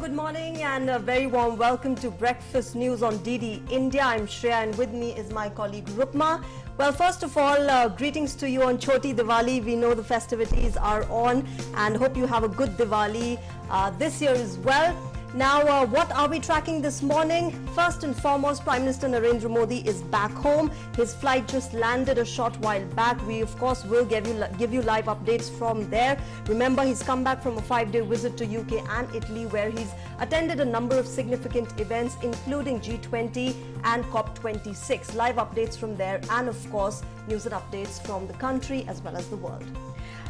good morning and a very warm welcome to Breakfast News on DD India. I'm Shreya and with me is my colleague Rupma. Well, first of all, greetings to you on Choti Diwali. We know the festivities are on and hope you have a good Diwali this year as well. Now, what are we tracking this morning? First and foremost, Prime Minister Narendra Modi is back home. His flight just landed a short while back. We, of course, will give you live updates from there. Remember, he's come back from a 5-day visit to UK and Italy, where he's attended a number of significant events, including G20 and COP26. Live updates from there and, of course, news and updates from the country as well as the world.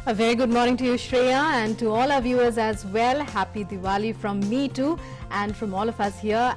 A very good morning to you, Shreya, and to all our viewers as well. Happy Diwali from me too, and from all of us here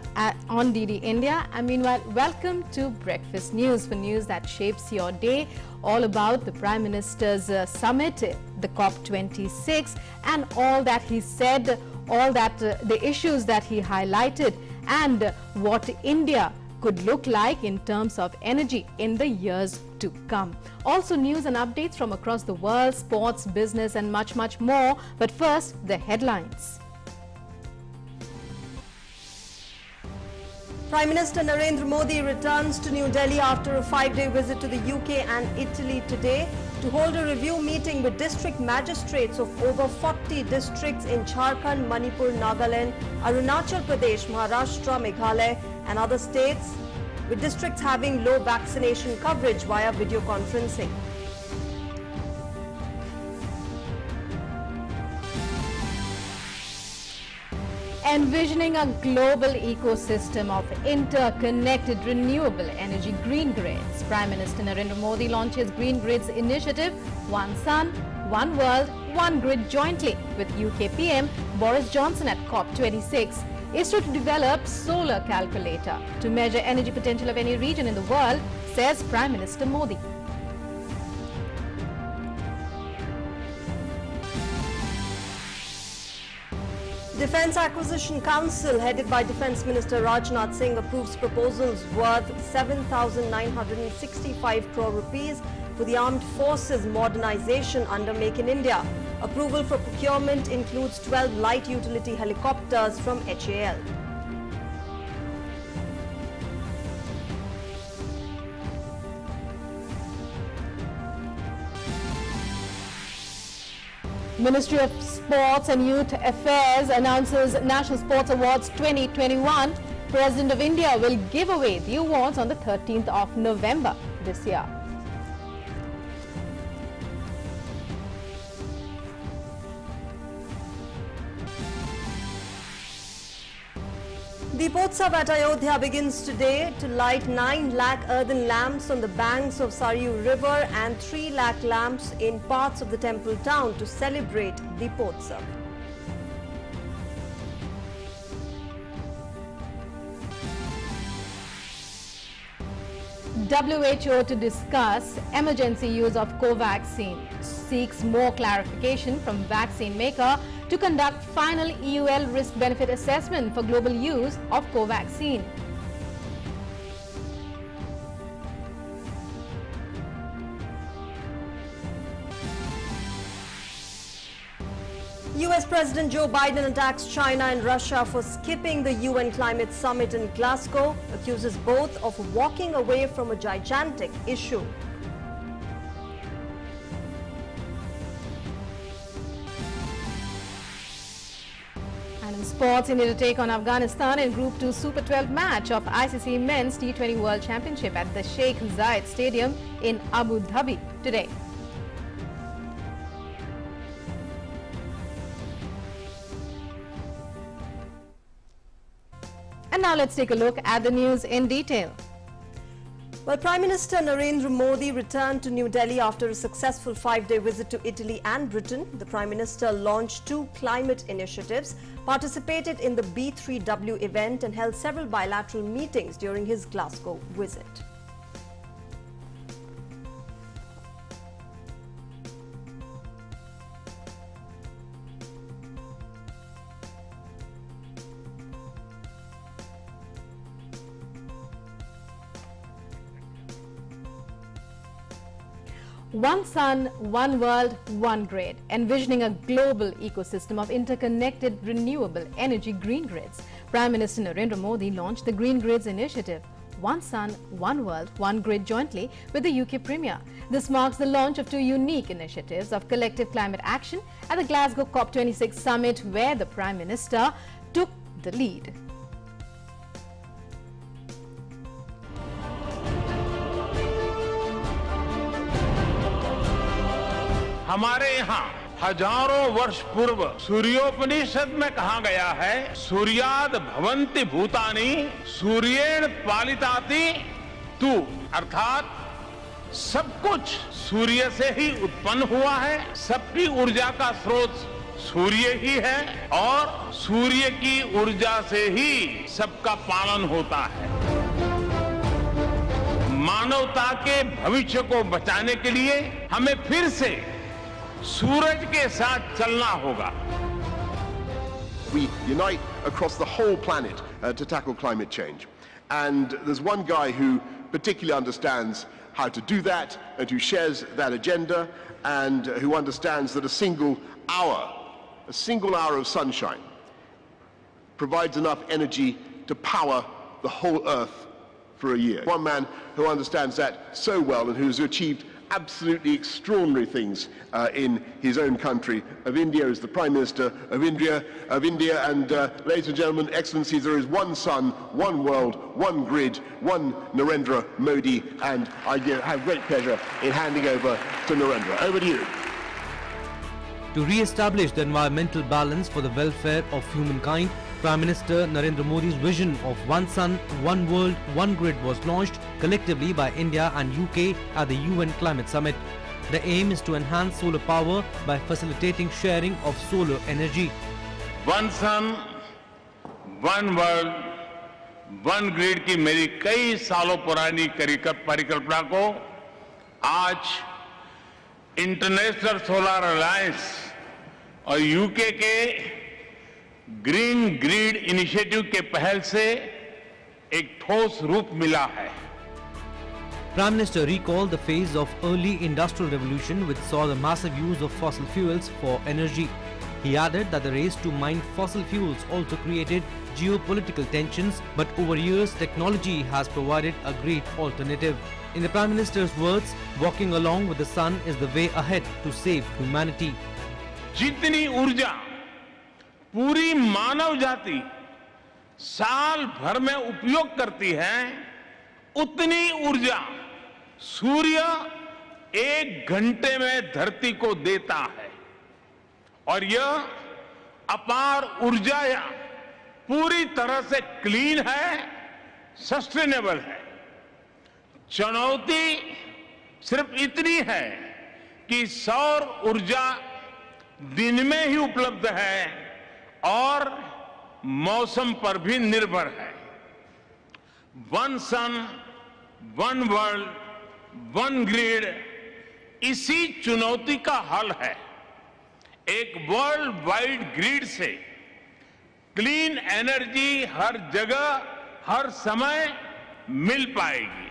on DD India. And meanwhile, welcome to Breakfast News, for news that shapes your day, all about the Prime Minister's summit, the COP26, and all that he said, all that the issues that he highlighted, and what India could look like in terms of energy in the years to come. Also, news and updates from across the world, sports, business and much more. But first, the headlines. Prime Minister Narendra Modi returns to New Delhi after a 5-day visit to the UK and Italy today to hold a review meeting with district magistrates of over 40 districts in Jharkhand, Manipur, Nagaland, Arunachal Pradesh, Maharashtra, Meghalaya and other states, with districts having low vaccination coverage via video conferencing. Envisioning a global ecosystem of interconnected renewable energy green grids, Prime Minister Narendra Modi launches Green Grids Initiative, One Sun, One World, One Grid jointly with UK PM Boris Johnson at COP26. ISRO to develop solar calculator to measure energy potential of any region in the world, says Prime Minister Modi. Defence Acquisition Council, headed by Defence Minister Rajnath Singh, approves proposals worth 7,965 crore rupees for the Armed Forces modernization under Make in India. Approval for procurement includes 12 light utility helicopters from HAL. Ministry of Sports and Youth Affairs announces National Sports Awards 2021. President of India will give away the awards on the 13th of November this year. Deepotsav at Ayodhya begins today to light 9 lakh earthen lamps on the banks of Saryu River and 3 lakh lamps in parts of the temple town to celebrate Deepotsav. WHO to discuss emergency use of Covaxin, seeks more clarification from vaccine maker to conduct final EUL risk-benefit assessment for global use of Covaxin. US President Joe Biden attacks China and Russia for skipping the UN climate summit in Glasgow, accuses both of walking away from a gigantic issue. Sports, India to take on Afghanistan in Group 2 Super 12 match of ICC Men's T20 World Championship at the Sheikh Zayed Stadium in Abu Dhabi today. And now let's take a look at the news in detail. Well, Prime Minister Narendra Modi returned to New Delhi after a successful 5-day visit to Italy and Britain. The Prime Minister launched 2 climate initiatives, participated in the B3W event and held several bilateral meetings during his Glasgow visit. One sun, one world, one grid, envisioning a global ecosystem of interconnected renewable energy green grids. Prime Minister Narendra Modi launched the Green Grids Initiative, One Sun, One World, One Grid jointly with the UK Premier. This marks the launch of two unique initiatives of collective climate action at the Glasgow COP26 summit, where the Prime Minister took the lead. हमारे यहाँ हजारों वर्ष पूर्व सूर्योपनिषद में कहा गया है, सूर्याद भवन्ति भूतानि सूर्येण पालिताति तु, अर्थात सब कुछ सूर्य से ही उत्पन्न हुआ है, सबकी ऊर्जा का स्रोत सूर्य ही है और सूर्य की ऊर्जा से ही सबका पालन होता है। मानवता के भविष्य को बचाने के लिए हमें फिर से सूरज के साथ चलना होगा। We unite across the whole planet to tackle climate change. And there's one guy who particularly understands how to do that and who shares that agenda and who understands that a single hour of sunshine provides enough energy to power the whole earth for a year. One man who understands that so well and who's achieved absolutely extraordinary things in his own country of India, as the Prime Minister of India, and ladies and gentlemen, Excellencies, there is one sun, one world, one grid, one Narendra Modi, and I have great pleasure in handing over to Narendra. Over to you. To re-establish the environmental balance for the welfare of humankind, Prime Minister Narendra Modi's vision of One Sun, One World, One Grid was launched collectively by India and UK at the UN Climate Summit. The aim is to enhance solar power by facilitating sharing of solar energy. One Sun, One World, One Grid की मेरी कई सालों पुरानी परिकल्पना को आज international solar alliance और UK के ग्रीन ग्रिड इनिशिएटिव के पहल से एक ठोस रूप मिला है। Prime Minister recalled the phase of early industrial revolution which saw the massive use of fossil fuels for energy. He added that the race to mine fossil fuels also created geopolitical tensions, but over years technology has provided a great alternative. In the Prime Minister's words, walking along with the sun is the way ahead to save humanity. जितनी ऊर्जा पूरी मानव जाति साल भर में उपयोग करती है, उतनी ऊर्जा सूर्य एक घंटे में धरती को देता है और यह अपार ऊर्जा पूरी तरह से क्लीन है, सस्टेनेबल है। चुनौती सिर्फ इतनी है कि सौर ऊर्जा दिन में ही उपलब्ध है और मौसम पर भी निर्भर है। वन सन, वन वर्ल्ड, वन ग्रिड इसी चुनौती का हल है। एक वर्ल्ड वाइड ग्रिड से क्लीन एनर्जी हर जगह, हर समय मिल पाएगी।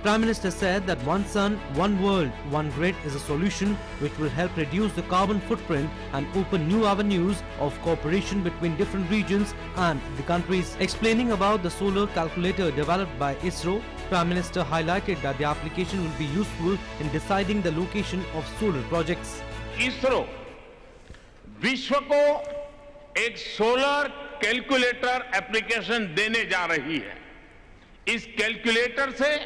Prime Minister said that One Sun, One World, One Grid is a solution which will help reduce the carbon footprint and open new avenues of cooperation between different regions and the countries. Explaining about the solar calculator developed by ISRO, Prime Minister highlighted that the application will be useful in deciding the location of solar projects. ISRO विश्व को एक solar calculator application देने जा रही है। इस calculator से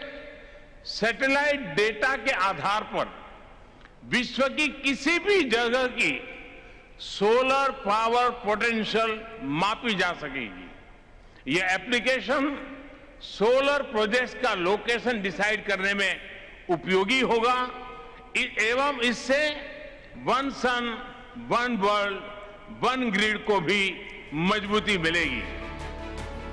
satellite data के आधार पर विश्व की किसी भी जगह की सोलर पावर पोटेंशियल मापी जा सकेगी। यह एप्लीकेशन सोलर प्रोजेक्ट्स का लोकेशन डिसाइड करने में उपयोगी होगा एवं इससे वन सन, वन वर्ल्ड, वन ग्रिड को भी मजबूती मिलेगी।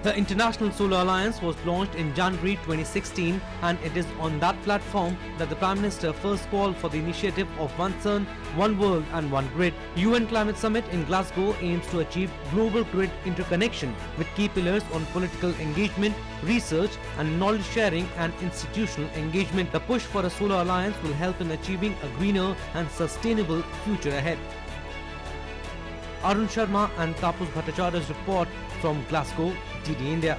The International Solar Alliance was launched in January 2016, and it is on that platform that the Prime Minister first called for the initiative of One Sun, One World and One Grid. UN Climate Summit in Glasgow aims to achieve global grid interconnection with key pillars on political engagement, research and knowledge sharing and institutional engagement. The push for a solar alliance will help in achieving a greener and sustainable future ahead. Arun Sharma and Tapus Bhattacharya's report from Glasgow, DD India.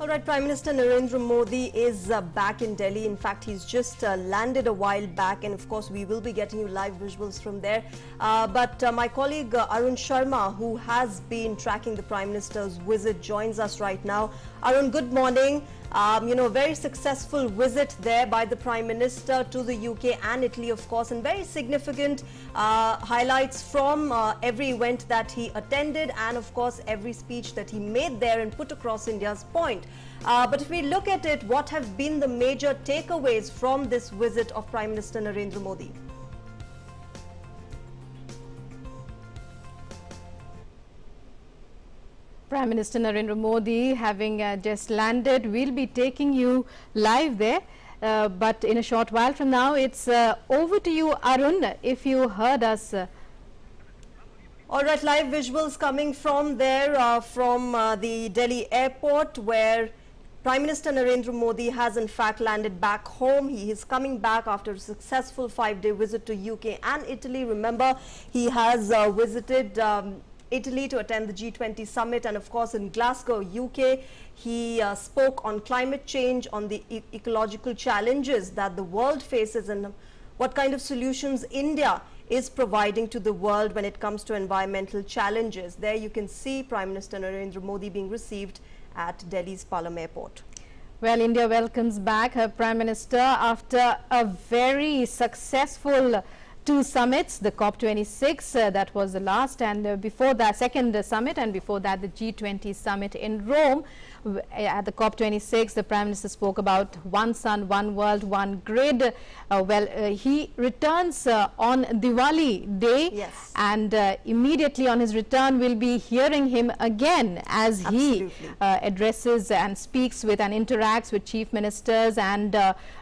All right, Prime Minister Narendra Modi is back in Delhi. In fact, he's just landed a while back, and of course we will be getting you live visuals from there. But my colleague Arun Sharma, who has been tracking the Prime Minister's visit, joins us right now. Arun, good morning. Very successful visit there by the Prime Minister to the UK and Italy, of course, and very significant highlights from every event that he attended and, of course, every speech that he made there and put across India's point. But if we look at it, what have been the major takeaways from this visit of Prime Minister Narendra Modi? Prime Minister Narendra Modi having just landed, we'll be taking you live there. But in a short while from now, it's over to you, Arun, if you heard us. All right, live visuals coming from there, from the Delhi airport, where Prime Minister Narendra Modi has in fact landed back home. He is coming back after a successful 5-day visit to UK and Italy. Remember, he has visited Italy to attend the G20 summit, and of course in Glasgow, UK, he spoke on climate change, on the ecological challenges that the world faces and what kind of solutions India is providing to the world when it comes to environmental challenges. There you can see Prime Minister Narendra Modi being received at Delhi's Palam Airport. Well, India welcomes back her Prime Minister after a very successful 2 summits, the COP26, that was the last, and before that, second summit, and before that the G20 summit in Rome. At the COP26, the Prime Minister spoke about One Sun, One World, One Grid. He returns on Diwali day, yes, and immediately on his return we'll be hearing him again as he addresses and speaks with and interacts with chief ministers and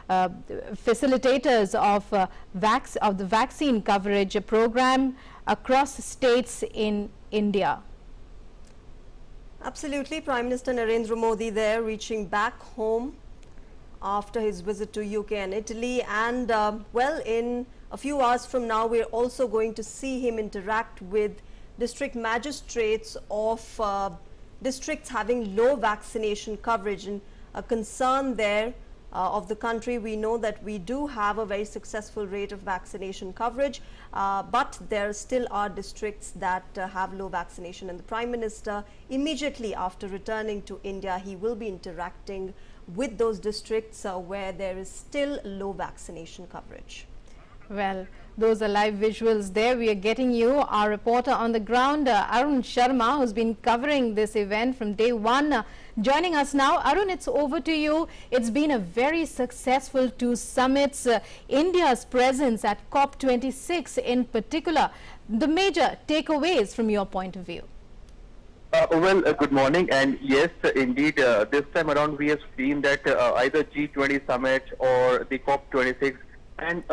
facilitators of the vaccine coverage program across states in India. Absolutely, Prime Minister Narendra Modi there reaching back home after his visit to UK and Italy, and well, in a few hours from now we're also going to see him interact with district magistrates of districts having low vaccination coverage, and a concern there of the country. We know that we do have a very successful rate of vaccination coverage, but there still are districts that have low vaccination, and the Prime Minister, immediately after returning to India, he will be interacting with those districts where there is still low vaccination coverage. Well, those are live visuals there. We are getting you our reporter on the ground, Arun Sharma, who's been covering this event from day one, joining us now. Arun, it's over to you. It's been a very successful 2 summits. India's presence at COP26 in particular, the major takeaways from your point of view. Good morning, and yes, indeed, this time around we have seen that either G20 summit or the COP26, and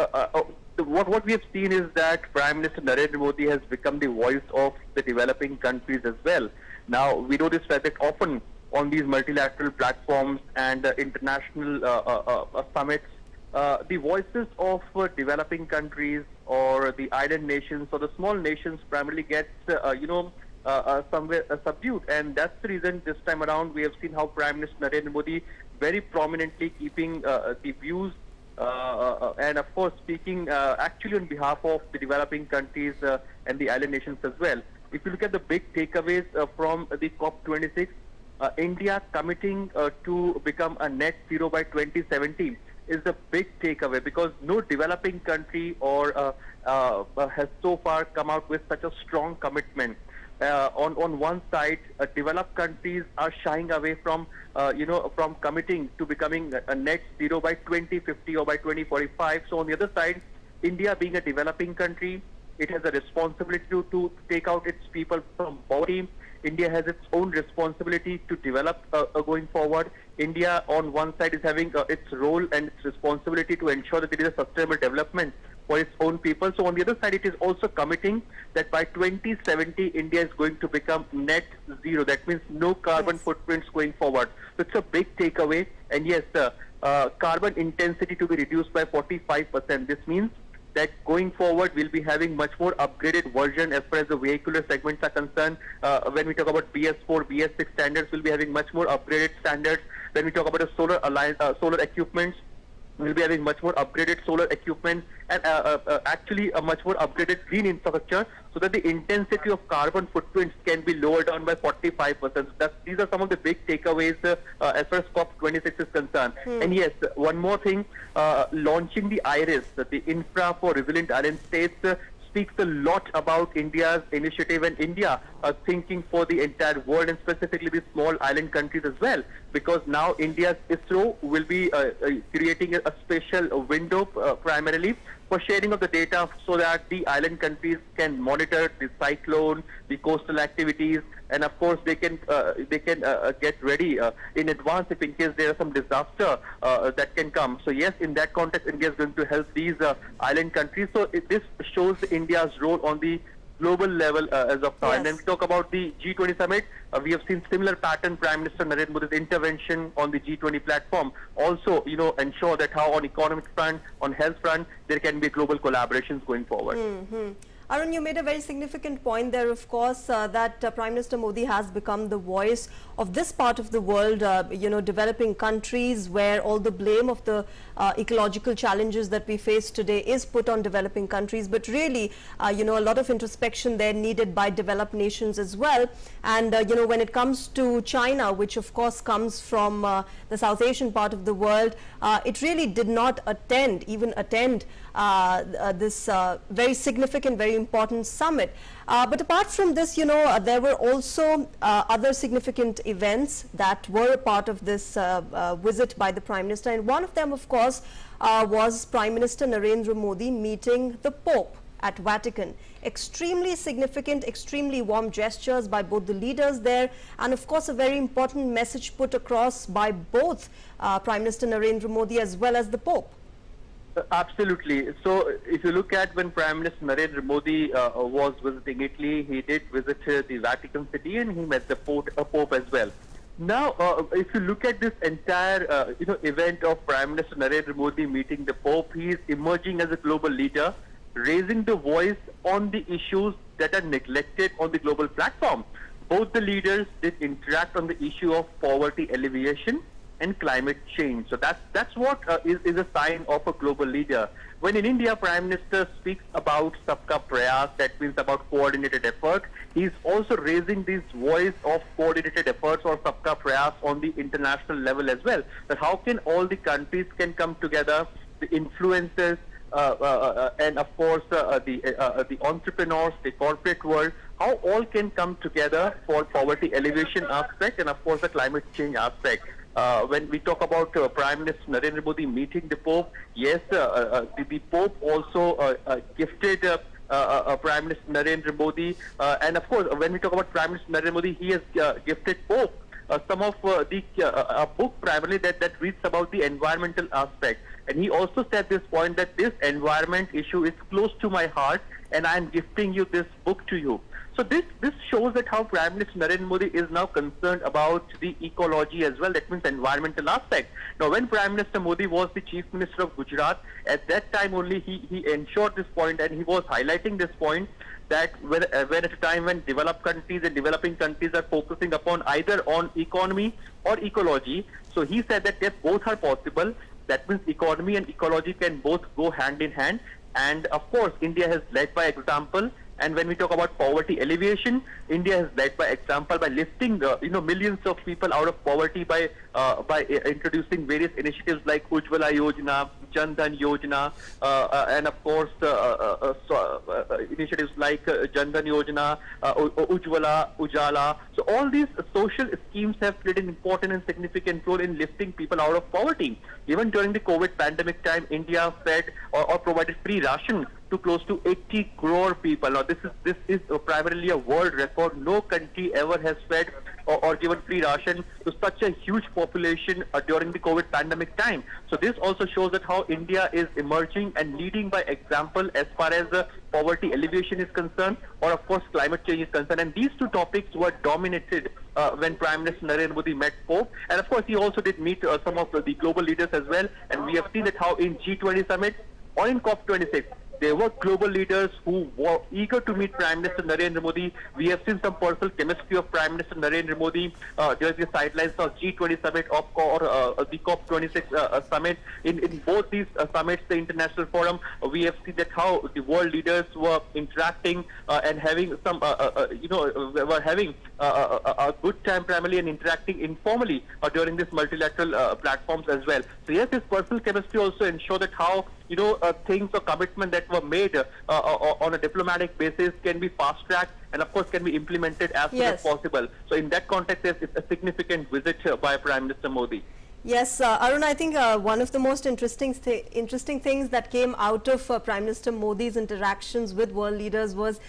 what we have seen is that Prime Minister Narendra Modi has become the voice of the developing countries as well. Now, we know this fact that often on these multilateral platforms and international summits, the voices of developing countries or the island nations or the small nations primarily gets, somewhere subdued. And that's the reason this time around we have seen how Prime Minister Narendra Modi very prominently keeping the views and of course speaking actually on behalf of the developing countries and the island nations as well. If you look at the big takeaways from the COP26, India committing to become a net zero by 2070 is the big takeaway, because no developing country or has so far come out with such a strong commitment. On one side, developed countries are shying away from, from committing to becoming a net zero by 2050 or by 2045. So on the other side, India being a developing country, it has a responsibility to take out its people from poverty, India has its own responsibility to develop going forward. India on one side is having its role and its responsibility to ensure that it is a sustainable development for its own people. So on the other side, it is also committing that by 2070, India is going to become net zero. That means no carbon footprints going forward. So it's a big takeaway. And yes, carbon intensity to be reduced by 45%. This means that going forward, we'll be having much more upgraded version as far as the vehicular segments are concerned. When we talk about BS4, BS6 standards, we'll be having much more upgraded standards. When we talk about the solar equipments, we'll be having much more upgraded solar equipment and actually a much more upgraded green infrastructure, so that the intensity of carbon footprints can be lowered down by 45%. So these are some of the big takeaways as far as COP26 is concerned. And yes, one more thing, launching the IRIS, the Infra for Resilient Island States, speaks a lot about India's initiative and India thinking for the entire world, and specifically the small island countries as well, because now India's ISRO will be creating a special window primarily for sharing of the data, so that the island countries can monitor the cyclone, the coastal activities, and of course they can get ready in advance if in case there is some disaster that can come. So yes, in that context, India is going to help these island countries. So this shows India's role on the global level as of now. And then we talk about the G20 summit. We have seen similar pattern. Prime Minister Narendra Modi's intervention on the G20 platform also, ensure that how on economic front, on health front, there can be global collaborations going forward. Arun, you made a very significant point there, of course, that Prime Minister Modi has become the voice of this part of the world, developing countries, where all the blame of the ecological challenges that we face today is put on developing countries. But really, a lot of introspection there needed by developed nations as well. And, when it comes to China, which of course comes from the South Asian part of the world, it really did not attend this very significant, very important summit. But apart from this, there were also other significant events that were a part of this visit by the Prime Minister. And one of them, of course, was Prime Minister Narendra Modi meeting the Pope at Vatican. Extremely significant, extremely warm gestures by both the leaders there, and of course a very important message put across by both Prime Minister Narendra Modi as well as the Pope. Absolutely. So if you look at when Prime Minister Narendra Modi was visiting Italy, he did visit the Vatican City and he met the Pope as well. Now, if you look at this entire event of Prime Minister Narendra Modi meeting the Pope, he is emerging as a global leader, raising the voice on the issues that are neglected on the global platform. Both the leaders did interact on the issue of poverty alleviation and climate change. So that's what is a sign of a global leader. When in India, Prime Minister speaks about Sabka Prayas, that means about coordinated effort, he's also raising this voice of coordinated efforts or Sabka Prayas on the international level as well. That how can all the countries can come together, the influencers, and of course the entrepreneurs, the corporate world, how all can come together for poverty alleviation aspect and of course the climate change aspect. When we talk about Prime Minister Narendra Modi meeting the Pope, yes, the Pope also gifted Prime Minister Narendra Modi, and of course when we talk about Prime Minister Narendra Modi, he has gifted Pope some of a book primarily that reads about the environmental aspect. And he also said this point that this environment issue is close to my heart and I am gifting you this book to you. So this shows that how Prime Minister Narendra Modi is now concerned about the ecology as well, that means environmental aspect. Now when Prime Minister Modi was the Chief Minister of Gujarat, at that time only he ensured this point and he was highlighting this point that when at a time when developed countries and developing countries are focusing upon either on economy or ecology, so he said that yes, both are possible. That means economy and ecology can both go hand in hand. And of course, India has led by example. And when we talk about poverty alleviation, India has led by example by lifting millions of people out of poverty by introducing various initiatives like Ujjwala Yojana, Jan Dhan Yojana, and of course initiatives like Jan Dhan Yojana, Ujjwala, Ujala. So all these social schemes have played an important and significant role in lifting people out of poverty. Even during the COVID pandemic time, India fed or provided free ration to to close to 80 crore people. Now, this is primarily a world record. No country ever has fed or given free ration to such a huge population during the COVID pandemic time. So this also shows that how India is emerging and leading by example as far as poverty alleviation is concerned, or of course climate change is concerned. And these two topics were dominated when Prime Minister Narendra Modi met Pope. And of course he also did meet some of the global leaders as well. And we have seen that how in G20 summit or in COP26, there were global leaders who were eager to meet Prime Minister Narendra Modi. We have seen some personal chemistry of Prime Minister Narendra Modi during the sidelines of G20 summit or the COP26 summit. In both these summits, the international forum, we have seen that how the world leaders were interacting and having some, were having a good time primarily and interacting informally during these multilateral platforms as well. So yes, this personal chemistry also ensure that how things or commitment that were made on a diplomatic basis can be fast-tracked and, of course, can be implemented as soon as possible. So in that context, it's a significant visit by Prime Minister Modi. Yes, Arun, I think one of the most interesting things that came out of Prime Minister Modi's interactions with world leaders was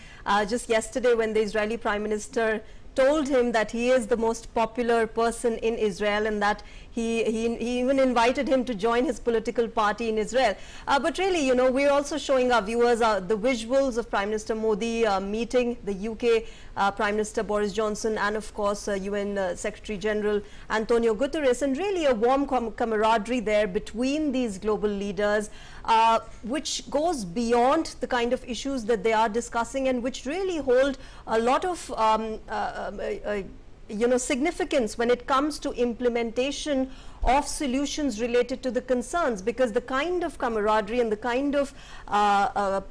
just yesterday when the Israeli Prime Minister told him that he is the most popular person in Israel and that he even invited him to join his political party in Israel. But really, we're also showing our viewers the visuals of Prime Minister Modi meeting the UK Prime Minister Boris Johnson and of course UN Secretary General Antonio Guterres, and really a warm camaraderie there between these global leaders, which goes beyond the kind of issues that they are discussing and which really hold a lot of significance when it comes to implementation of solutions related to the concerns, because the kind of camaraderie and the kind of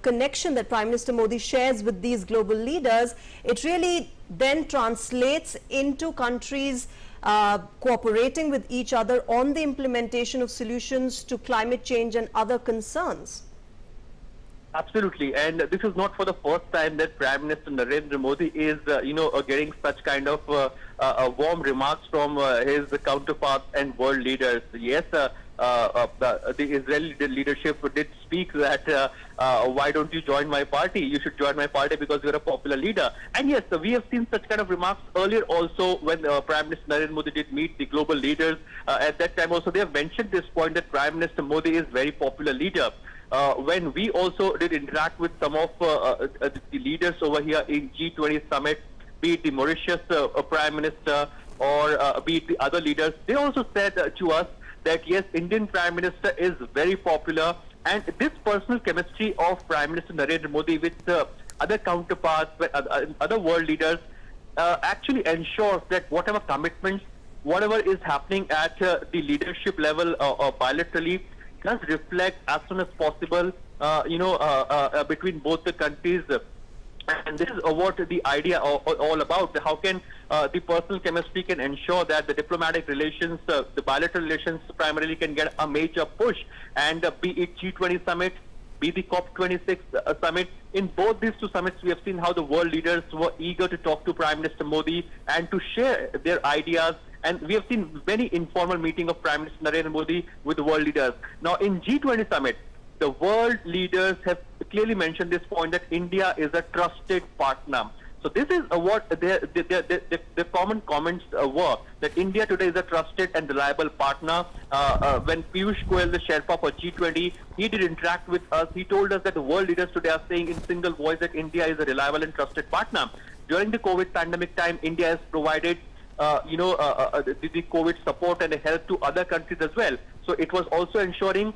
connection that Prime Minister Modi shares with these global leaders, it really then translates into countries cooperating with each other on the implementation of solutions to climate change and other concerns. Absolutely, and this is not for the first time that Prime Minister Narendra Modi is, getting such kind of warm remarks from his counterparts and world leaders. Yes, the Israeli leadership did speak that why don't you join my party? You should join my party because you're a popular leader. And yes, we have seen such kind of remarks earlier also when Prime Minister Narendra Modi did meet the global leaders. At that time also they have mentioned this point that Prime Minister Modi is very popular leader. When we also did interact with some of the leaders over here in G20 summit, be it the Mauritius Prime Minister or be it the other leaders, they also said to us that yes, Indian Prime Minister is very popular, and this personal chemistry of Prime Minister Narendra Modi with other counterparts, other world leaders, actually ensures that whatever commitments, whatever is happening at the leadership level or bilaterally, does reflect as soon as possible, between both the countries. And this is what the idea all about. How can the personal chemistry can ensure that the diplomatic relations, the bilateral relations primarily can get a major push, and be it G20 summit, be the COP26 summit. In both these two summits, we have seen how the world leaders were eager to talk to Prime Minister Modi and to share their ideas. And we have seen many informal meetings of Prime Minister Narendra Modi with the world leaders. Now, in G20 summit, the world leaders have clearly mentioned this point that India is a trusted partner. So this is what the common comments were, that India today is a trusted and reliable partner. When Piyush Goyal, the Sherpa for G20, he did interact with us. He told us that the world leaders today are saying in single voice that India is a reliable and trusted partner. During the COVID pandemic time, India has provided the COVID support and help to other countries as well. So it was also ensuring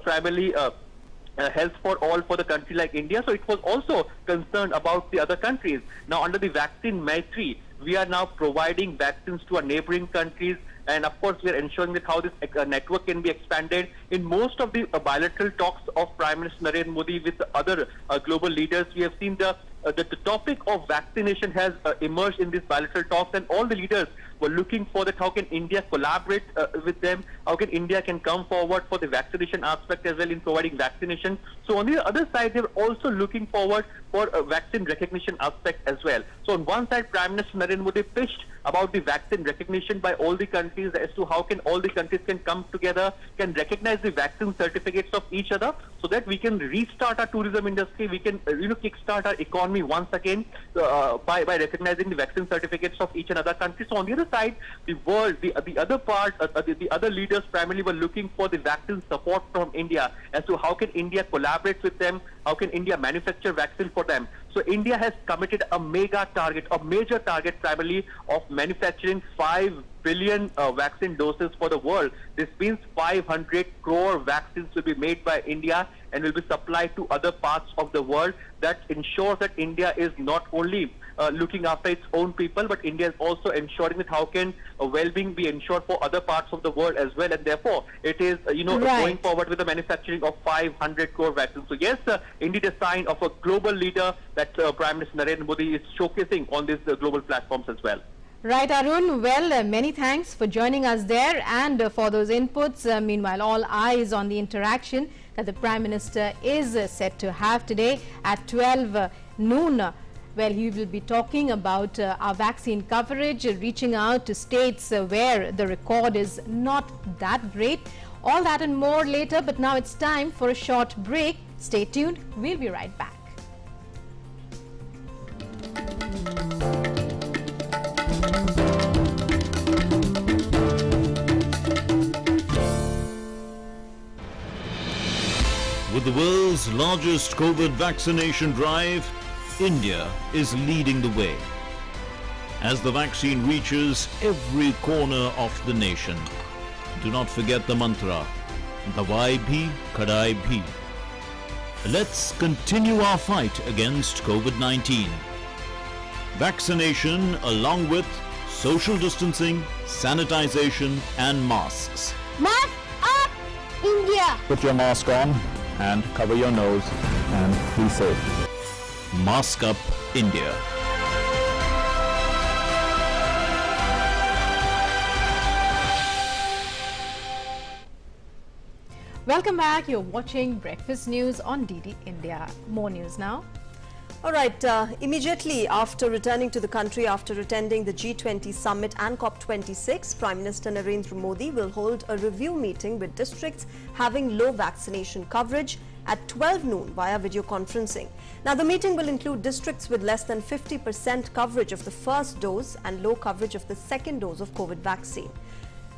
primarily health for all for the country like India. So it was also concerned about the other countries. Now, under the vaccine Maitri, we are now providing vaccines to our neighboring countries. And of course, we are ensuring that how this network can be expanded. In most of the bilateral talks of Prime Minister Narendra Modi with other global leaders, we have seen the topic of vaccination has emerged in these bilateral talks, and all the leaders were looking for that how can India collaborate with them, how can India can come forward for the vaccination aspect as well in providing vaccination. So on the other side, they were also looking forward for a vaccine recognition aspect as well. So on one side, Prime Minister Narendra Modi pitched about the vaccine recognition by all the countries, as to how can all the countries can come together, can recognize the vaccine certificates of each other, so that we can restart our tourism industry, we can kickstart our economy once again by recognizing the vaccine certificates of each and other country. So on the other side, the world, the other leaders primarily were looking for the vaccine support from India, as to how can India collaborate with them, how can India manufacture vaccine for them. So India has committed a major target primarily of manufacturing 5 billion vaccine doses for the world. This means 500 crore vaccines will be made by India and will be supplied to other parts of the world. That ensures that India is not only looking after its own people, but India is also ensuring that how can well-being be ensured for other parts of the world as well. And therefore, it is, going forward with the manufacturing of 500 crore vaccines. So yes, indeed a sign of a global leader that Prime Minister Narendra Modi is showcasing on these global platforms as well. Right, Arun. Well, many thanks for joining us there and for those inputs. Meanwhile, all eyes on the interaction that the Prime Minister is set to have today at 12 noon. Well, he will be talking about our vaccine coverage, reaching out to states where the record is not that great. All that and more later, but now it's time for a short break. Stay tuned. We'll be right back. With the world's largest COVID vaccination drive, India is leading the way. As the vaccine reaches every corner of the nation, do not forget the mantra, Dawai bhi, Kadai bhi. Let's continue our fight against COVID-19. Vaccination along with social distancing, sanitization and masks. Mask up, India! Put your mask on and cover your nose and be safe. Mask Up India. Welcome back. You're watching Breakfast News on DD India. More news now. All right, immediately after returning to the country after attending the G20 summit and COP26, Prime Minister Narendra Modi will hold a review meeting with districts having low vaccination coverage at 12 noon via video conferencing. Now, the meeting will include districts with less than 50% coverage of the first dose and low coverage of the second dose of COVID vaccine.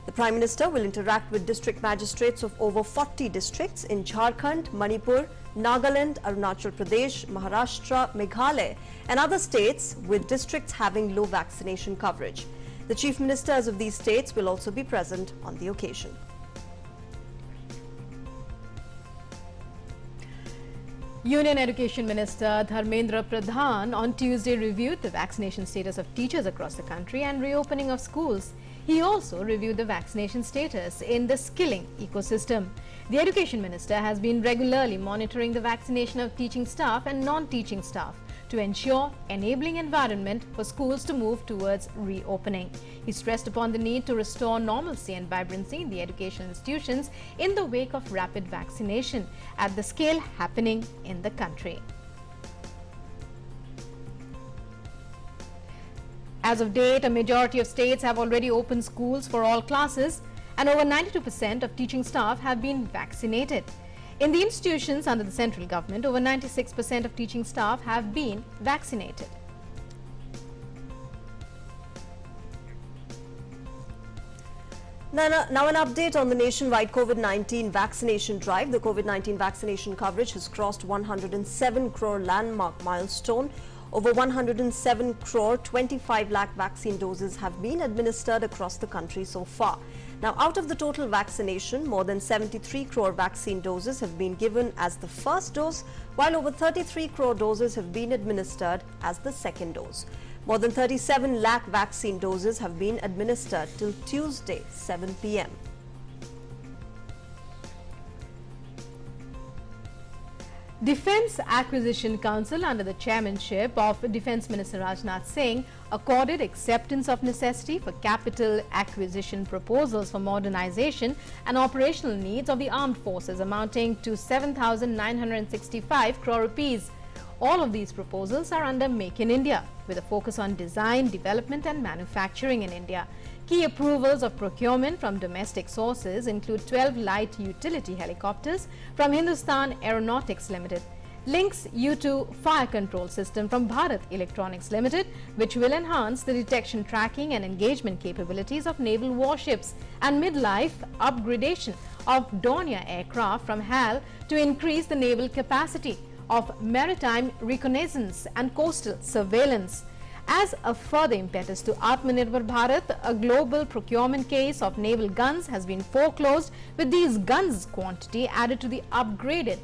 The Prime Minister will interact with district magistrates of over 40 districts in Jharkhand, Manipur, Nagaland, Arunachal Pradesh, Maharashtra, Meghalaya and other states with districts having low vaccination coverage. The Chief Ministers of these states will also be present on the occasion. Union Education Minister Dharmendra Pradhan on Tuesday reviewed the vaccination status of teachers across the country and reopening of schools. He also reviewed the vaccination status in the skilling ecosystem. The Education Minister has been regularly monitoring the vaccination of teaching staff and non-teaching staff to ensure enabling environment for schools to move towards reopening. He stressed upon the need to restore normalcy and vibrancy in the educational institutions in the wake of rapid vaccination at the scale happening in the country. As of date, a majority of states have already opened schools for all classes and over 92% of teaching staff have been vaccinated. In the institutions under the central government, over 96% of teaching staff have been vaccinated. Now an update on the nationwide COVID-19 vaccination drive. The COVID-19 vaccination coverage has crossed 107 crore landmark milestone. Over 107 crore 25 lakh vaccine doses have been administered across the country so far. Now, out of the total vaccination, more than 73 crore vaccine doses have been given as the first dose, while over 33 crore doses have been administered as the second dose. More than 37 lakh vaccine doses have been administered till Tuesday, 7 p.m. Defence Acquisition Council under the chairmanship of Defence Minister Rajnath Singh accorded acceptance of necessity for capital acquisition proposals for modernization and operational needs of the armed forces amounting to 7,965 crore rupees. All of these proposals are under Make in India, with a focus on design, development and manufacturing in India. Key approvals of procurement from domestic sources include 12 light utility helicopters from Hindustan Aeronautics Limited, Lynx U-2 fire control system from Bharat Electronics Limited, which will enhance the detection, tracking and engagement capabilities of naval warships, and midlife upgradation of Dornier aircraft from HAL to increase the naval capacity of maritime reconnaissance and coastal surveillance. As a further impetus to Atmanirbhar Bharat, a global procurement case of naval guns has been foreclosed, with these guns' quantity added to the upgraded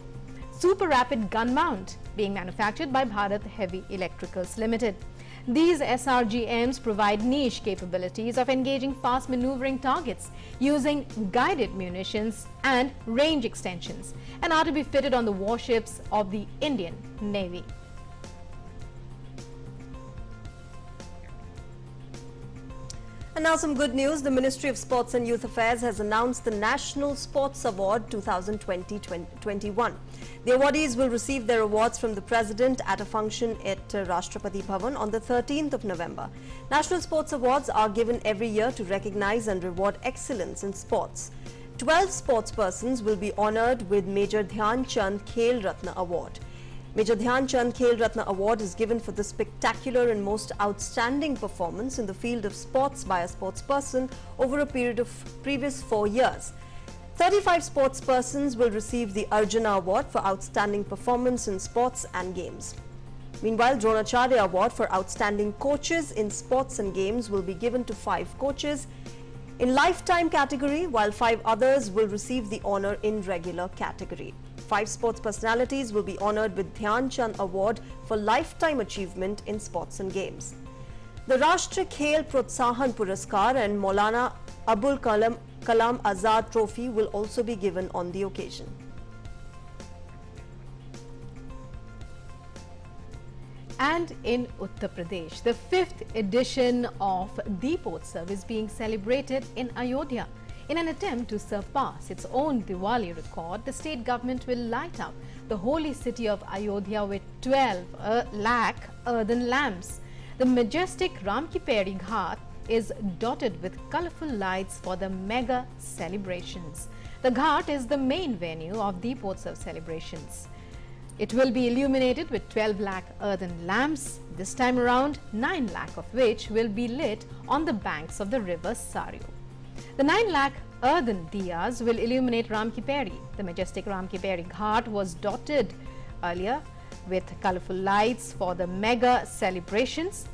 Super Rapid Gun Mount being manufactured by Bharat Heavy Electricals Limited. These SRGMs provide niche capabilities of engaging fast maneuvering targets using guided munitions and range extensions, and are to be fitted on the warships of the Indian Navy. And now some good news. The Ministry of Sports and Youth Affairs has announced the National Sports Award 2020-21. The awardees will receive their awards from the President at a function at Rashtrapati Bhavan on the 13th of November. National Sports Awards are given every year to recognize and reward excellence in sports. 12 sportspersons will be honored with Major Dhyan Chand Khel Ratna Award. Major Dhyan Chand Khel Ratna Award is given for the spectacular and most outstanding performance in the field of sports by a sportsperson over a period of previous 4 years. 35 sportspersons will receive the Arjuna Award for outstanding performance in sports and games. Meanwhile, Dronacharya Award for outstanding coaches in sports and games will be given to 5 coaches in lifetime category, while 5 others will receive the honor in regular category. 5 sports personalities will be honored with Dhyan Chand Award for lifetime achievement in sports and games. The Rashtriya Khel Protsahan Puraskar and Maulana Abul Kalam Azad Trophy will also be given on the occasion. And in Uttar Pradesh, the 5th edition of Deepotsav is being celebrated in Ayodhya. In an attempt to surpass its own Diwali record, the state government will light up the holy city of Ayodhya with 12 lakh earthen lamps. The majestic Ram Ki Paidi Ghat is dotted with colorful lights for the mega celebrations. The Ghat is the main venue of Deepotsav celebrations. It will be illuminated with 12 lakh earthen lamps, this time around 9 lakh of which will be lit on the banks of the river Saryu. The 9 lakh earthen diyas will illuminate Ram Ki Paidi. The majestic Ram Ki Paidi Ghat was dotted earlier with colorful lights for the mega celebrations.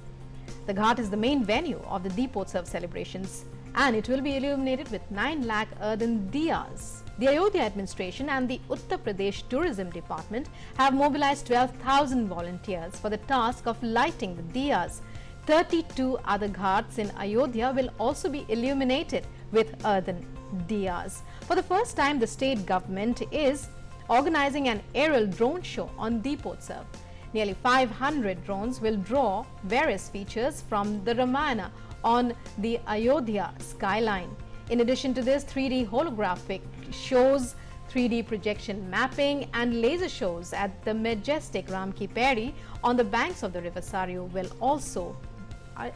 The Ghat is the main venue of the Deepotsav celebrations, and it will be illuminated with 9 lakh earthen diyas. The Ayodhya administration and the Uttar Pradesh Tourism Department have mobilized 12,000 volunteers for the task of lighting the diyas. 32 other ghats in Ayodhya will also be illuminated with earthen diyas. For the first time, the state government is organizing an aerial drone show on Deepotsav. Nearly 500 drones will draw various features from the Ramayana on the Ayodhya skyline. In addition to this, 3D holographic shows, 3D projection mapping and laser shows at the majestic Ram Ki Paidi on the banks of the river Saryu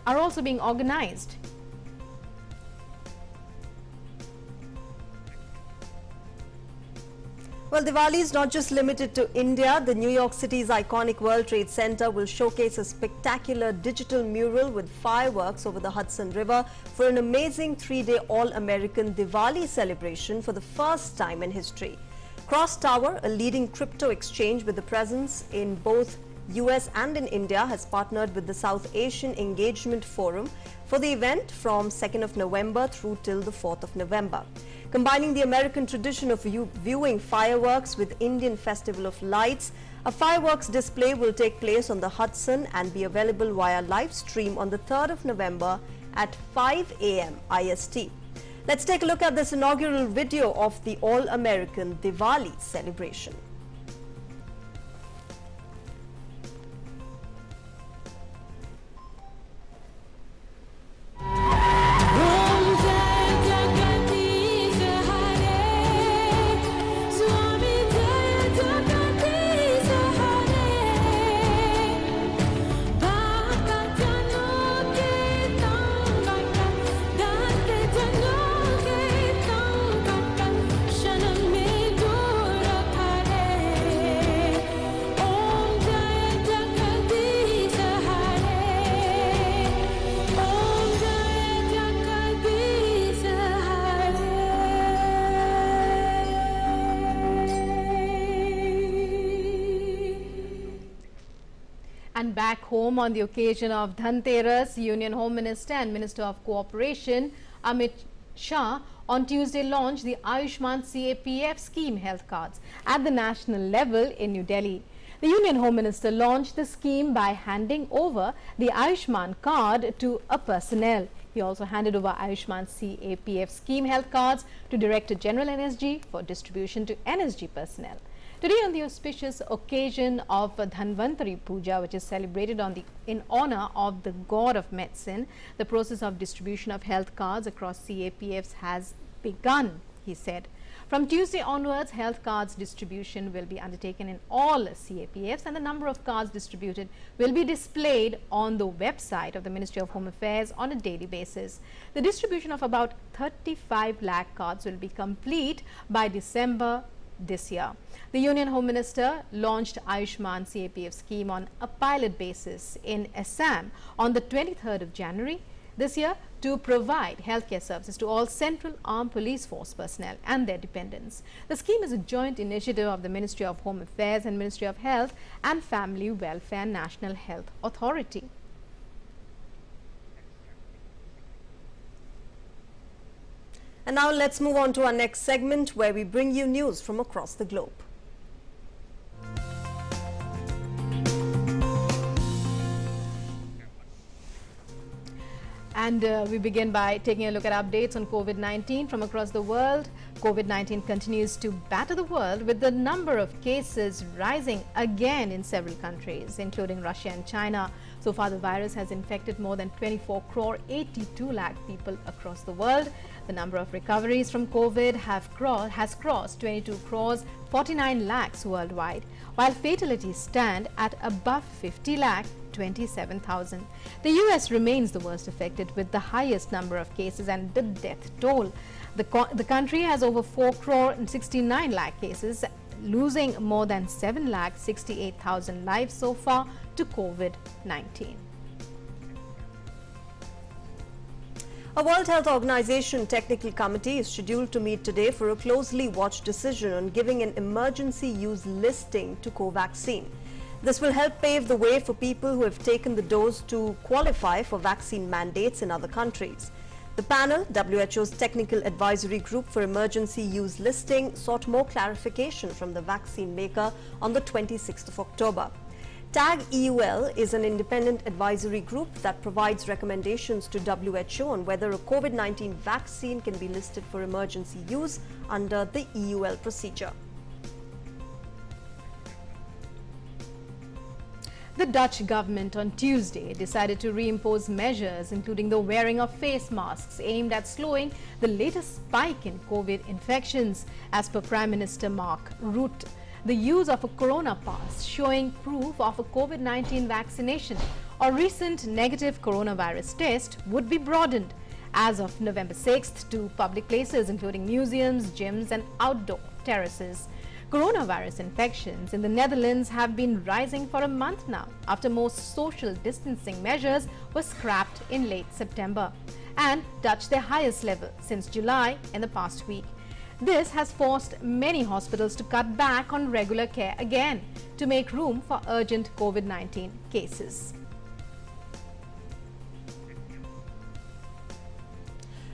are also being organized. Well, Diwali is not just limited to India. The New York City's iconic World Trade Center will showcase a spectacular digital mural with fireworks over the Hudson River for an amazing 3-day all-American Diwali celebration for the first time in history. Cross Tower, a leading crypto exchange with a presence in both US and in India, has partnered with the South Asian Engagement Forum for the event from 2nd of November through till the 4th of November. Combining the American tradition of viewing fireworks with Indian Festival of Lights, a fireworks display will take place on the Hudson and be available via live stream on the 3rd of November at 5 AM IST. Let's take a look at this inaugural video of the All-American Diwali celebration. And back home on the occasion of Dhanteras, Union Home Minister and Minister of Cooperation Amit Shah on Tuesday launched the Ayushman CAPF scheme health cards at the national level in New Delhi. The Union Home Minister launched the scheme by handing over the Ayushman card to a personnel. He also handed over Ayushman CAPF scheme health cards to Director General NSG for distribution to NSG personnel. Today, on the auspicious occasion of Dhanvantari Puja, which is celebrated in honor of the god of medicine, the process of distribution of health cards across CAPFs has begun, he said. From Tuesday onwards, health cards distribution will be undertaken in all CAPFs, and the number of cards distributed will be displayed on the website of the Ministry of Home Affairs on a daily basis. The distribution of about 35 lakh cards will be complete by December this year. The Union Home Minister launched Ayushman CAPF scheme on a pilot basis in Assam on the 23rd of January this year to provide healthcare services to all Central Armed Police Force personnel and their dependents. The scheme is a joint initiative of the Ministry of Home Affairs and Ministry of Health and Family Welfare National Health Authority. And now let's move on to our next segment, where we bring you news from across the globe. And we begin by taking a look at updates on COVID-19 from across the world. COVID-19 continues to batter the world, with the number of cases rising again in several countries, including Russia and China. So far, the virus has infected more than 24 crore 82 lakh people across the world. The number of recoveries from COVID has crossed 22 crores 49 lakhs worldwide, while fatalities stand at above 50 lakh 27,000. The US remains the worst affected, with the highest number of cases and the death toll. The country has over 4 crore and 69 lakh cases, losing more than 7 lakh 68,000 lives so far to COVID-19. A World Health Organization technical committee is scheduled to meet today for a closely watched decision on giving an emergency use listing to Covaxin. This will help pave the way for people who have taken the dose to qualify for vaccine mandates in other countries. The panel, WHO's Technical Advisory Group for Emergency Use Listing, sought more clarification from the vaccine maker on the 26th of October. TAG-EUL is an independent advisory group that provides recommendations to WHO on whether a COVID-19 vaccine can be listed for emergency use under the EUL procedure. The Dutch government on Tuesday decided to reimpose measures, including the wearing of face masks, aimed at slowing the latest spike in COVID infections. As per Prime Minister Mark Rutte, the use of a corona pass showing proof of a COVID-19 vaccination or recent negative coronavirus test would be broadened as of November 6th to public places, including museums, gyms and outdoor terraces. Coronavirus infections in the Netherlands have been rising for a month now, after most social distancing measures were scrapped in late September and touched their highest level since July in the past week. This has forced many hospitals to cut back on regular care again to make room for urgent COVID-19 cases.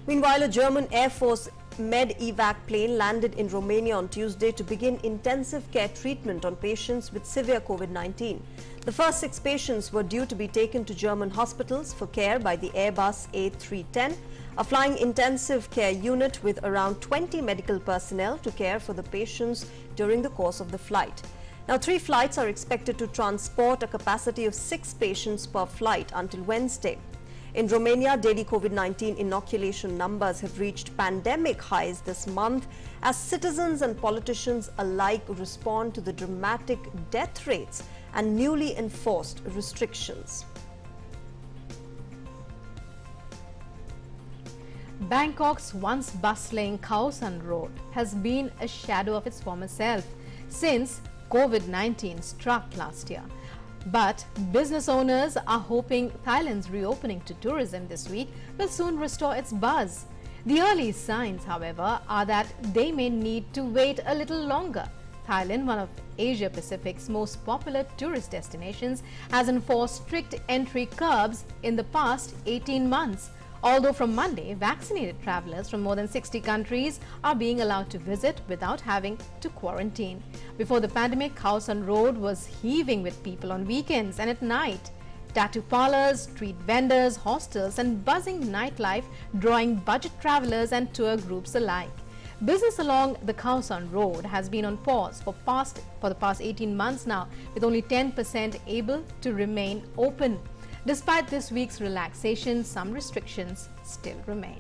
Meanwhile, a German Air Force Medevac plane landed in Romania on Tuesday to begin intensive care treatment on patients with severe COVID-19. The first 6 patients were due to be taken to German hospitals for care by the Airbus A310, a flying intensive care unit with around 20 medical personnel to care for the patients during the course of the flight. Now, 3 flights are expected to transport a capacity of 6 patients per flight until Wednesday. In Romania, daily COVID-19 inoculation numbers have reached pandemic highs this month as citizens and politicians alike respond to the dramatic death rates and newly enforced restrictions. Bangkok's once bustling Khao San Road has been a shadow of its former self since COVID-19 struck last year. But business owners are hoping Thailand's reopening to tourism this week will soon restore its buzz. The early signs, however, are that they may need to wait a little longer. Thailand, one of Asia Pacific's most popular tourist destinations, has enforced strict entry curbs in the past 18 months. Although from Monday, vaccinated travelers from more than 60 countries are being allowed to visit without having to quarantine. Before the pandemic, Khao San Road was heaving with people on weekends and at night. Tattoo parlors, street vendors, hostels and buzzing nightlife drawing budget travelers and tour groups alike. Business along the Khao San Road has been on pause for the past 18 months now, with only 10% able to remain open. Despite this week's relaxation, some restrictions still remain.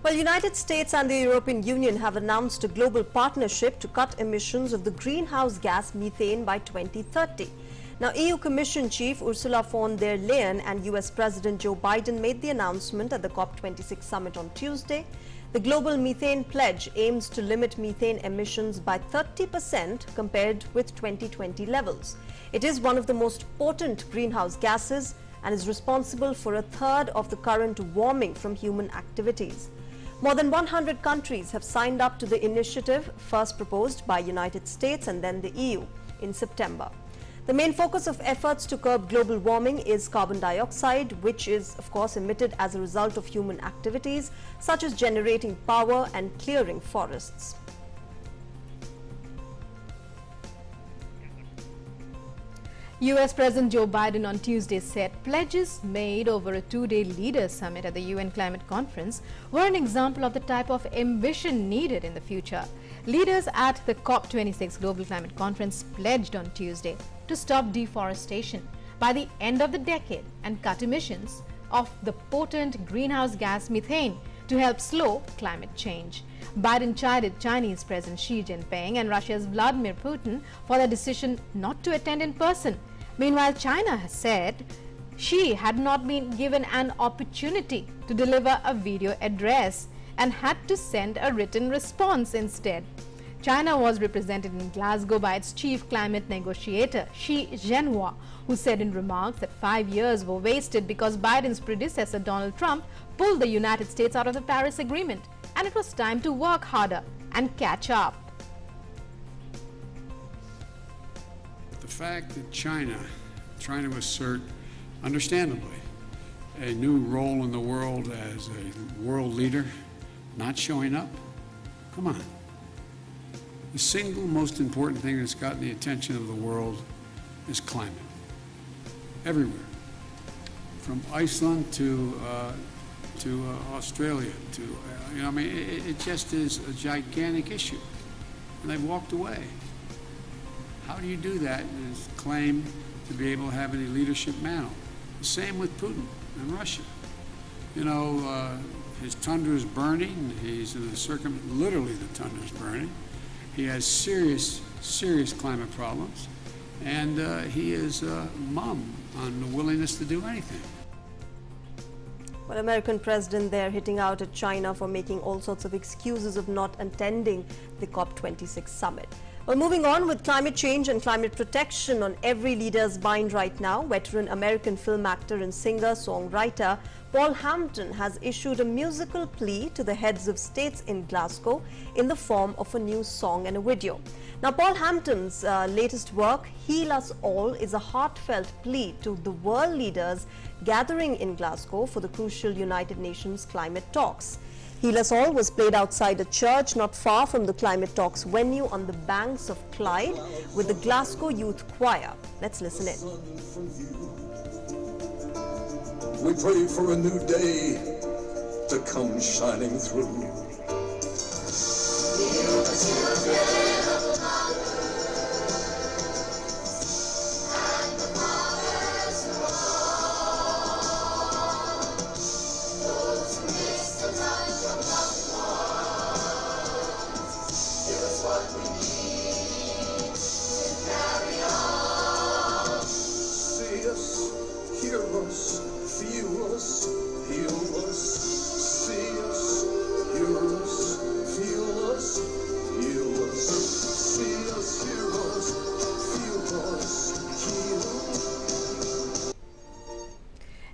Well, United States and the European Union have announced a global partnership to cut emissions of the greenhouse gas methane by 2030. Now, EU Commission Chief Ursula von der Leyen and US President Joe Biden made the announcement at the COP26 summit on Tuesday. The global methane pledge aims to limit methane emissions by 30% compared with 2020 levels. It is one of the most potent greenhouse gases and is responsible for a third of the current warming from human activities. More than 100 countries have signed up to the initiative, first proposed by United States and then the EU in September. The main focus of efforts to curb global warming is carbon dioxide, which is, of course, emitted as a result of human activities, such as generating power and clearing forests. US President Joe Biden on Tuesday said pledges made over a two-day leaders summit at the UN Climate Conference were an example of the type of ambition needed in the future. Leaders at the COP26 Global Climate Conference pledged on Tuesday to stop deforestation by the end of the decade and cut emissions of the potent greenhouse gas methane to help slow climate change. Biden chided Chinese President Xi Jinping and Russia's Vladimir Putin for their decision not to attend in person. Meanwhile, China has said Xi had not been given an opportunity to deliver a video address and had to send a written response instead. China was represented in Glasgow by its chief climate negotiator, Xi Zhenhua, who said in remarks that 5 years were wasted because Biden's predecessor, Donald Trump, pulled the United States out of the Paris Agreement, and it was time to work harder and catch up. The fact that China, trying to assert, understandably, a new role in the world as a world leader, not showing up, come on. The single most important thing that's gotten the attention of the world is climate. Everywhere, from Iceland to Australia, to I mean, it just is a gigantic issue, and they've walked away. How do you do that and claim to be able to have any leadership mantle? The same with Putin and Russia. You know, his tundra is burning. He's in the literally the tundra is burning. He has serious climate problems, and he is mum on the willingness to do anything. Well, American president there hitting out at China for making all sorts of excuses of not attending the COP26 summit. Well, moving on with climate change and climate protection on every leader's mind right now, veteran American film actor and singer-songwriter Paul Hampton has issued a musical plea to the heads of states in Glasgow in the form of a new song and a video. Now, Paul Hampton's latest work, Heal Us All, is a heartfelt plea to the world leaders gathering in Glasgow for the crucial United Nations climate talks. Heal Us All was played outside a church not far from the climate talks venue on the banks of Clyde with the Glasgow Youth Choir. Let's listen in. We pray for a new day to come shining through. Feel us, heal us, see us, hear us.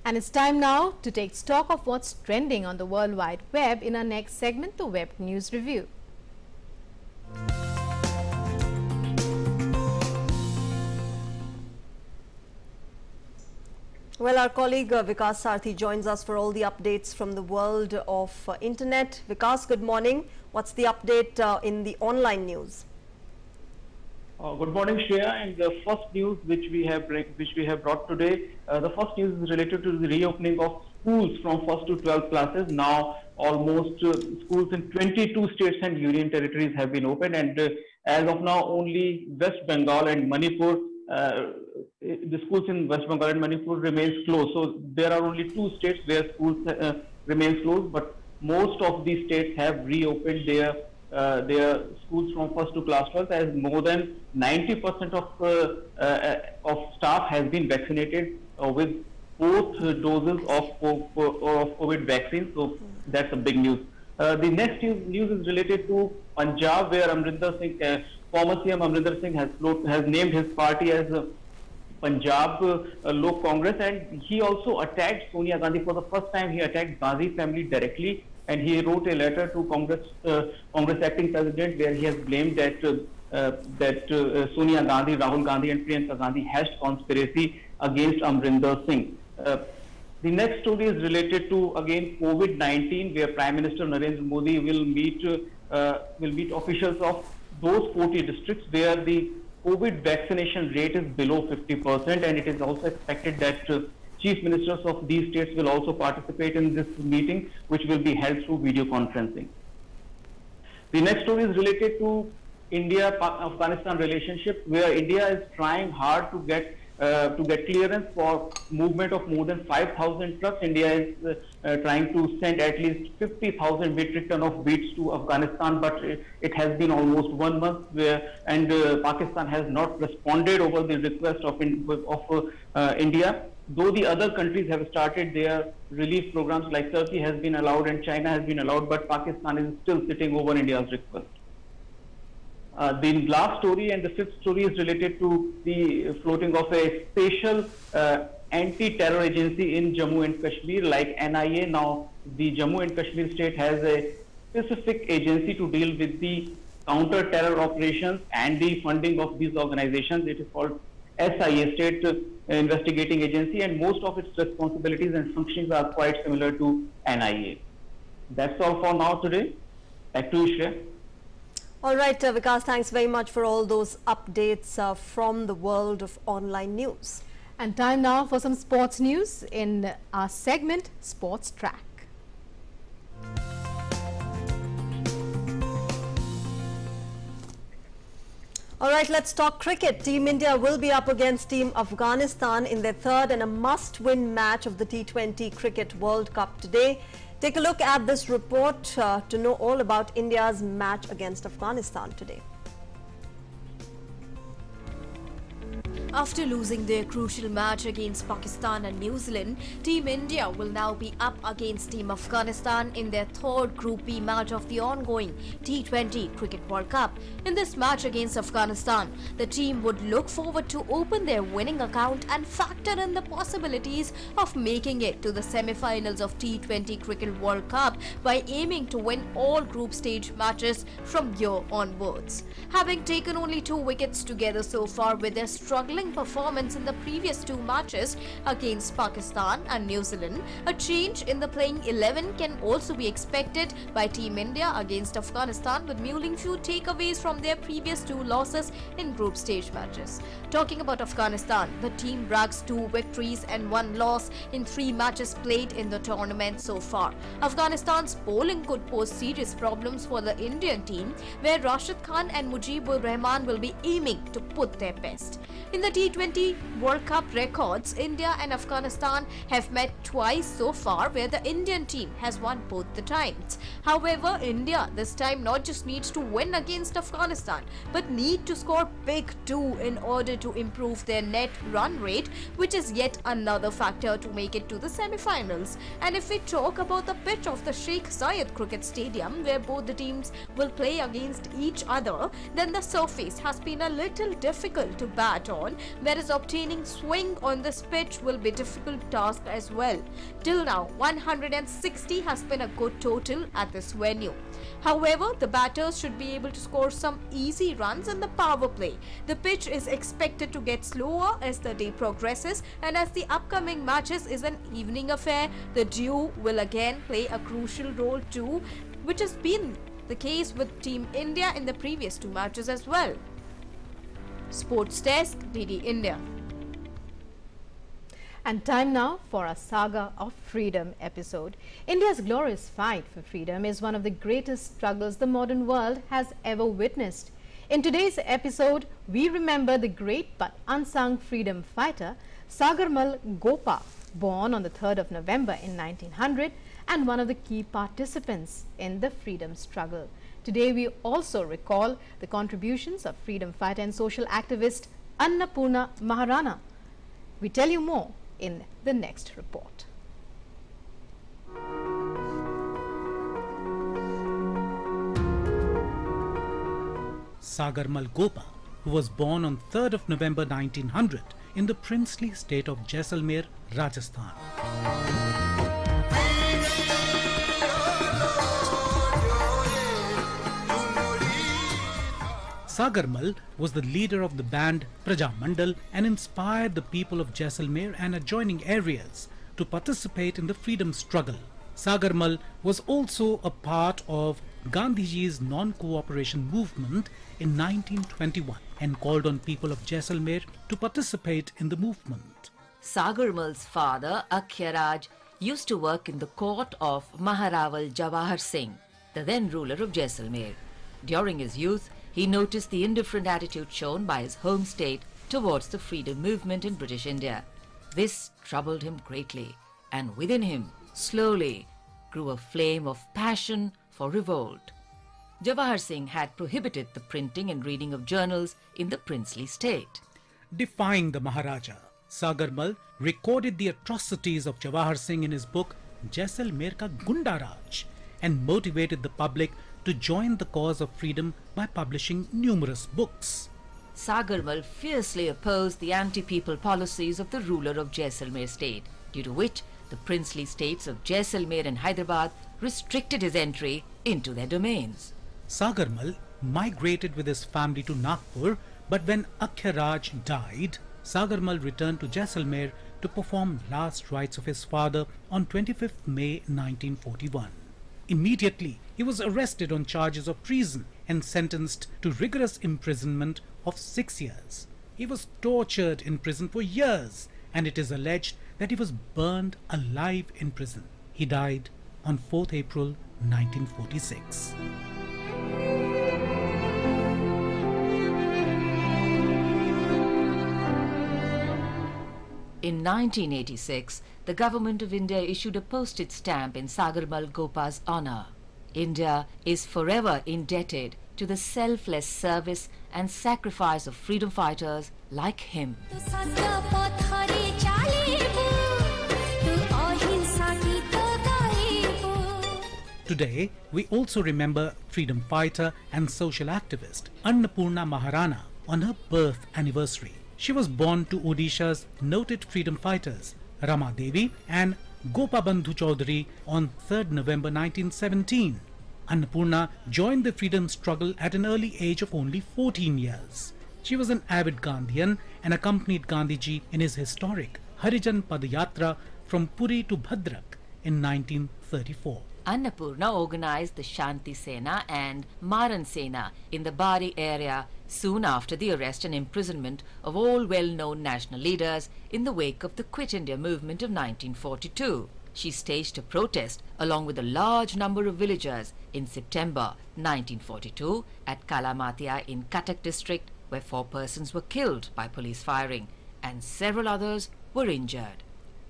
And it's time now to take stock of what's trending on the World Wide Web in our next segment, the Web News Review. Well, our colleague Vikas Sarthi joins us for all the updates from the world of internet. Vikas, good morning. What's the update in the online news? Good morning, Shreya. And the first news which we have brought today, the first news is related to the reopening of schools from 1st to 12th classes. Now, almost schools in 22 states and union territories have been opened, and as of now, only West Bengal and Manipur, the schools in West Bengal and Manipur remains closed. So there are only 2 states where schools remain closed, but most of these states have reopened their schools from 1st to class 12th, as more than 90% of staff has been vaccinated with both doses of COVID vaccine. So that's a big news. The next news is related to Punjab, where Amrinder Singh, former CM Amrinder Singh has named his party as Punjab Lok Congress, and he also attacked Sonia Gandhi. For the first time, he attacked Gandhi family directly, and he wrote a letter to Congress acting president, where he has blamed that Sonia Gandhi, Rahul Gandhi and Priyanka Gandhi hatched conspiracy against Amrinder Singh. The next story is related to, again, COVID-19, where Prime Minister Narendra Modi will meet officials of those 40 districts where the COVID vaccination rate is below 50%, and it is also expected that chief ministers of these states will also participate in this meeting, which will be held through video conferencing. The next story is related to India-Afghanistan relationship, where India is trying hard to get clearance for movement of more than 5,000 trucks. India is trying to send at least 50,000 metric ton of wheat to Afghanistan, but it has been almost 1 month, and Pakistan has not responded over the request of India. Though the other countries have started their relief programs, like Turkey has been allowed and China has been allowed, but Pakistan is still sitting over India's request. The last story and the fifth story is related to the floating of a special anti-terror agency in Jammu and Kashmir, like NIA. Now, the Jammu and Kashmir state has a specific agency to deal with the counter-terror operations and the funding of these organizations. It is called SIA, State Investigating Agency, and most of its responsibilities and functions are quite similar to NIA. That's all for now today. Back to you, Shreya. All right, Vikas, thanks very much for all those updates from the world of online news. And time now for some sports news in our segment, Sports Track. All right, let's talk cricket. Team India will be up against Team Afghanistan in their third and a must-win match of the T20 Cricket World Cup today. Take a look at this report to know all about India's match against Afghanistan today. After losing their crucial match against Pakistan and New Zealand, Team India will now be up against Team Afghanistan in their third Group B match of the ongoing T20 Cricket World Cup. In this match against Afghanistan, the team would look forward to open their winning account and factor in the possibilities of making it to the semi-finals of T20 Cricket World Cup by aiming to win all group stage matches from here onwards. Having taken only 2 wickets together so far with their struggling performance in the previous 2 matches against Pakistan and New Zealand, a change in the playing 11 can also be expected by Team India against Afghanistan, with mulling few takeaways from their previous 2 losses in group stage matches. Talking about Afghanistan, the team brags 2 victories and 1 loss in 3 matches played in the tournament so far. Afghanistan's bowling could pose serious problems for the Indian team, where Rashid Khan and Mujibur Rahman will be aiming to put their best. In the T20 World Cup records, India and Afghanistan have met twice so far, where the Indian team has won both the times. However, India this time not just needs to win against Afghanistan, but need to score big too in order to improve their net run rate, which is yet another factor to make it to the semi-finals. And if we talk about the pitch of the Sheikh Zayed Cricket Stadium, where both the teams will play against each other, then the surface has been a little difficult to bat on, zone, whereas obtaining swing on this pitch will be a difficult task as well. Till now, 160 has been a good total at this venue. However, the batters should be able to score some easy runs in the power play. The pitch is expected to get slower as the day progresses, and as the upcoming matches is an evening affair, the dew will again play a crucial role too, which has been the case with Team India in the previous two matches as well. Sports Desk, DD India. And time now for a Saga of Freedom episode. India's glorious fight for freedom is one of the greatest struggles the modern world has ever witnessed. In today's episode, we remember the great but unsung freedom fighter Sagarmal Gopa, born on the 3rd of November in 1900 and one of the key participants in the freedom struggle. Today we also recall the contributions of freedom fighter and social activist Annapurna Maharana. We tell you more in the next report. Sagarmal Gopa, who was born on 3rd of November 1900 in the princely state of Jaisalmer, Rajasthan. Sagarmal was the leader of the band Praja Mandal and inspired the people of Jaisalmer and adjoining areas to participate in the freedom struggle. Sagarmal was also a part of Gandhiji's non-cooperation movement in 1921 and called on people of Jaisalmer to participate in the movement. Sagarmal's father, Akhyaraj, used to work in the court of Maharaval Jawahar Singh, the then ruler of Jaisalmer. During his youth, he noticed the indifferent attitude shown by his home state towards the freedom movement in British India. This troubled him greatly, and within him, slowly, grew a flame of passion for revolt. Jawahar Singh had prohibited the printing and reading of journals in the princely state. Defying the Maharaja, Sagarmal recorded the atrocities of Jawahar Singh in his book Jaisalmer Ka Gunda Raj and motivated the public to join the cause of freedom by publishing numerous books. Sagarmal fiercely opposed the anti-people policies of the ruler of Jaisalmer state, due to which the princely states of Jaisalmer and Hyderabad restricted his entry into their domains. Sagarmal migrated with his family to Nagpur, but when Akhyaraj died, Sagarmal returned to Jaisalmer to perform last rites of his father on 25th May 1941. Immediately, he was arrested on charges of treason and sentenced to rigorous imprisonment of 6 years. He was tortured in prison for years, and it is alleged that he was burned alive in prison. He died on 4th April 1946. In 1986, the government of India issued a postage stamp in Sagarmal Gopa's honor. India is forever indebted to the selfless service and sacrifice of freedom fighters like him. Today, we also remember freedom fighter and social activist Annapurna Maharana on her birth anniversary. She was born to Odisha's noted freedom fighters Rama Devi and Gopabandhu Chaudhary on 3rd November 1917. Annapurna joined the freedom struggle at an early age of only 14 years. She was an avid Gandhian and accompanied Gandhiji in his historic Harijan Padayatra from Puri to Bhadrak in 1934. Annapurna organized the Shanti Sena and Maran Sena in the Bari area soon after the arrest and imprisonment of all well-known national leaders in the wake of the Quit India movement of 1942. She staged a protest along with a large number of villagers in September 1942 at Kalamatia in Cuttack district, where 4 persons were killed by police firing and several others were injured.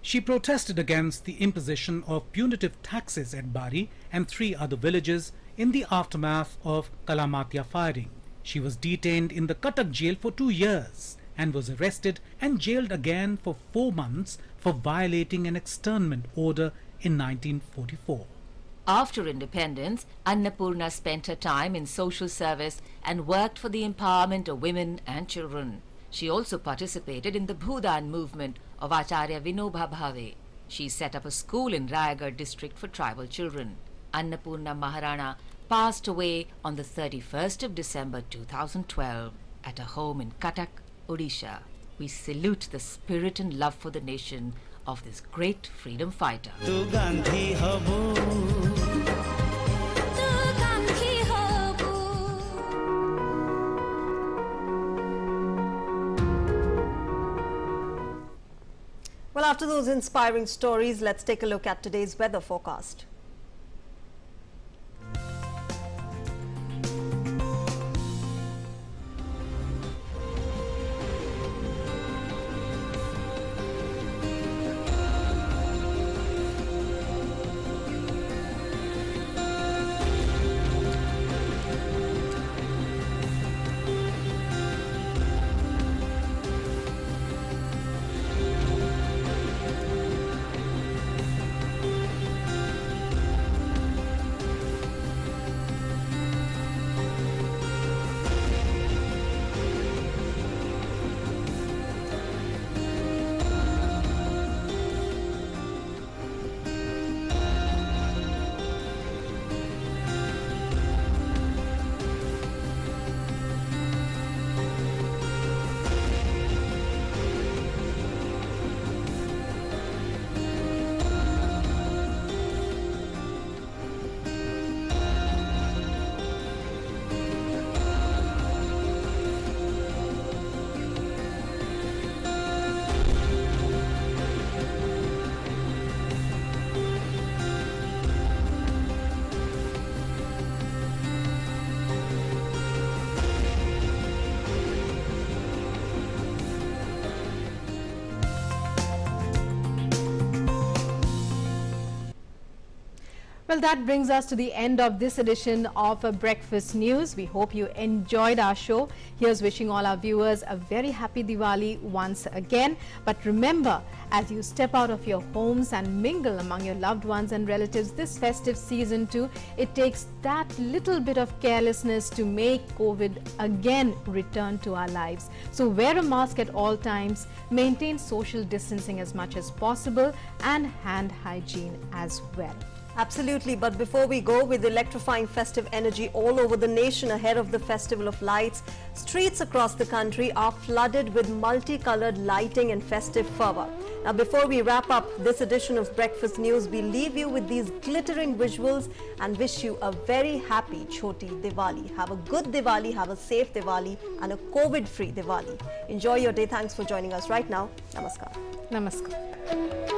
She protested against the imposition of punitive taxes at Bari and 3 other villages in the aftermath of Kalamatia firing. She was detained in the Cuttack jail for 2 years and was arrested and jailed again for 4 months for violating an externment order in 1944. After independence, Annapurna spent her time in social service and worked for the empowerment of women and children. She also participated in the Bhudan movement of Acharya Vinoba Bhave. She set up a school in Rayagarh district for tribal children. Annapurna Maharana passed away on the 31st of December 2012 at a home in Cuttack, Odisha. We salute the spirit and love for the nation of this great freedom fighter. Well, after those inspiring stories, let's take a look at today's weather forecast. Well, that brings us to the end of this edition of Breakfast News. We hope you enjoyed our show. Here's wishing all our viewers a very happy Diwali once again. But remember, as you step out of your homes and mingle among your loved ones and relatives this festive season too, it takes that little bit of carelessness to make COVID again return to our lives. So wear a mask at all times, maintain social distancing as much as possible, and hand hygiene as well. Absolutely, but before we go, with electrifying festive energy all over the nation ahead of the Festival of Lights, streets across the country are flooded with multicolored lighting and festive fervor. Now, before we wrap up this edition of Breakfast News, we leave you with these glittering visuals and wish you a very happy Choti Diwali. Have a good Diwali, have a safe Diwali and a COVID-free Diwali. Enjoy your day. Thanks for joining us right now. Namaskar. Namaskar.